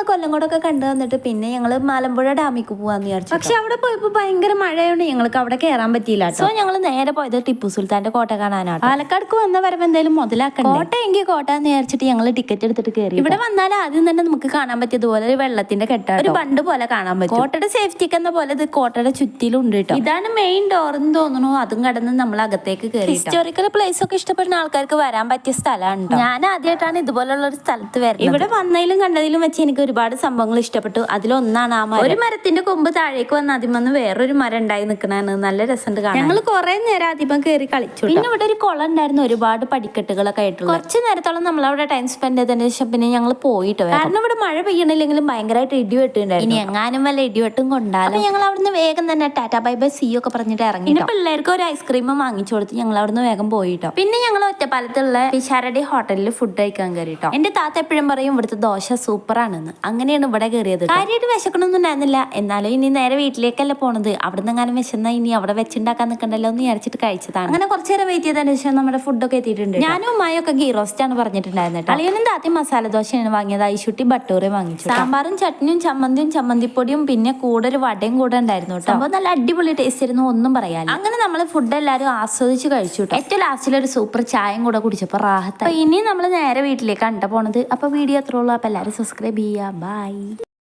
കൊല്ലംകോടൊക്കെ കണ്ടു വന്നിട്ട് പിന്നെ ഞങ്ങൾ മലമ്പുഴ ഡാമിക്ക് പോവാന്ന് വിചാരിച്ചു. പക്ഷെ അവിടെ പോയപ്പോൾ ഭയങ്കര മഴയുണ്ട്, ഞങ്ങൾക്ക് അവിടെ കയറാൻ പറ്റിയില്ല. സോ ഞങ്ങൾ നേരെ പോയത് ടിപ്പു സുൽത്താന്റെ കോട്ട കാണാനാണ്. പാലക്കാട് വന്ന വരവ് എന്തായാലും മുതലാക്കണം. കോട്ട എങ്കിൽ കോട്ട എന്ന് വിചാരിച്ചിട്ട് ഞങ്ങൾ ടിക്കറ്റ് എടുത്തിട്ട് കയറി. ഇവിടെ വന്നാൽ ആദ്യം തന്നെ നമുക്ക് കാണാൻ പറ്റിയതുപോലെ ഒരു വെള്ളത്തിന്റെ കെട്ടാണ്, ഒരു ബണ്ട് പോലെ കാണാൻ പറ്റും. കോട്ടയുടെ സേഫ്റ്റിക്ക് എന്ന പോലെ ഇത് കോട്ടയുടെ ചുറ്റിലും ഉണ്ട് കേട്ടോ. ഇതാണ് മെയിൻ ഡോർ എന്ന് തോന്നുന്നു. അതും കടന്ന് നമ്മൾ അകത്തേക്ക് കയറി. ഹിസ്റ്റോറിക്കൽ പ്ലേസ് ഒക്കെ ഇഷ്ടപ്പെടുന്ന ആൾക്കാർക്ക് വരാൻ പറ്റിയ സ്ഥലമാണ്. ഞാൻ ആദ്യമായിട്ടാണ് ഇതുപോലുള്ള ഒരു സ്ഥലത്ത് വരുന്നത്. ഇവിടെ വന്നതിലും കണ്ടതിലും വെച്ച് എനിക്ക് ഒരുപാട് സംഭവങ്ങൾ ഇഷ്ടപ്പെട്ടു. അതിലൊന്നാണ് ആ മരം. ഒരു മരത്തിന്റെ കൊമ്പ് താഴേക്ക് വന്ന് ആദ്യം വന്ന് വേറൊരു മരം ഉണ്ടായി നിൽക്കണാണ്. നല്ല രസമുണ്ട് കാണാൻ. ഞങ്ങൾ കുറെ നേരം ആദ്യം കയറി കളിച്ചു. പിന്നെ ഇവിടെ ഒരു കുളം ഉണ്ടായിരുന്നു, ഒരുപാട് പടിക്കെട്ടുകളൊക്കെ ആയിട്ടുള്ള. കുറച്ച് നേരത്തോളം നമ്മൾ അവിടെ ടൈം സ്പെൻഡ് ചെയ്തതിന് ശേഷം പിന്നെ ഞങ്ങൾ പോയിട്ട്, കാരണം ഇവിടെ മഴ പെയ്യണില്ലെങ്കിലും ഭയങ്കരമായിട്ട് ഇടിവെട്ടുണ്ടായിരുന്നു. ഇനി എങ്ങാനും വല്ല ഇടിവെട്ടും കൊണ്ടാലും ഞങ്ങൾ അവിടുന്ന് വേഗം തന്നെ ടാറ്റാ ബൈ ബൈ സി ഒക്കെ പറഞ്ഞിട്ട് ഇറങ്ങി. പിന്നെ പിള്ളേർക്ക് ഒരു ഐസ്ക്രീം വാങ്ങിച്ചു കൊടുത്ത് ഞങ്ങൾ അവിടുന്ന് വേഗം പോയിട്ടോ. പിന്നെ ഞങ്ങൾ ഒറ്റപ്പാലത്തുള്ള പിഷാരടി ഹോട്ടലിൽ ഫുഡ് കഴിക്കാൻ കയറിട്ടോ. എന്റെ താത്ത എപ്പോഴും പറയും ഇവിടുത്തെ ദോശ സൂപ്പർ ആണെന്ന്. അങ്ങനെയാണ് ഇവിടെ കയറിയത്. കാര്യമായിട്ട് വിശക്കണമൊന്നും ഉണ്ടായിരുന്നില്ല, എന്നാലും ഇനി നേരെ വീട്ടിലേക്കല്ല പോണത്. അവിടുന്ന് എങ്ങാനും വിശന്നാ ഇനി അവിടെ വെച്ചുണ്ടാക്കാൻ നിൽക്കണ്ടല്ലോ എന്ന് വിചാരിച്ചിട്ട് കഴിച്ചതാണ്. അങ്ങനെ കുറച്ചു നേരം വെയിറ്റ് ചെയ്തതിന് ശേഷം നമ്മുടെ ഫുഡൊക്കെ എത്തിയിട്ടുണ്ട്. ഞാനും ഉമ്മായൊക്കെ ഗീ റോസ്റ്റ് ആണ് പറഞ്ഞിട്ടുണ്ടായിരുന്നത്. അളിയനും താത്തയും മസാല ദോശയാണ് വാങ്ങിയത്. ഐശുട്ടി ബട്ടൂറി വാങ്ങിച്ചു. സാമ്പാറും ചട്നിയും ചമ്മന്തിയും ചമ്മന്തിപ്പൊടിയും പിന്നെ കൂടെ ഒരു വടയും കൂടെ ഉണ്ടായിരുന്നു കേട്ടോ. സംഭവം നല്ല അടിപൊളി ടേസ്റ്റ് ആയിരുന്നു, ഒന്നും പറയാനില്ല. അങ്ങനെ നമ്മൾ ഫുഡ് എല്ലാവരും ആസ്വദിച്ച് കഴിച്ചു കേട്ടോ. ഏറ്റവും ലാസ്റ്റിൽ ഒരു സൂപ്പർ ചായയും കൂടെ കുടിച്ചപ്പോൾ റാഹത്തായി. ഇനി നമ്മൾ നേരെ വീട്ടിലേക്കാണ് പോണത്. അപ്പൊ വീഡിയോ അത്രേ ഉള്ളൂ. അപ്പൊ എല്ലാവരും സബ്സ്ക്രൈബ് ചെയ്യുക. ബൈ.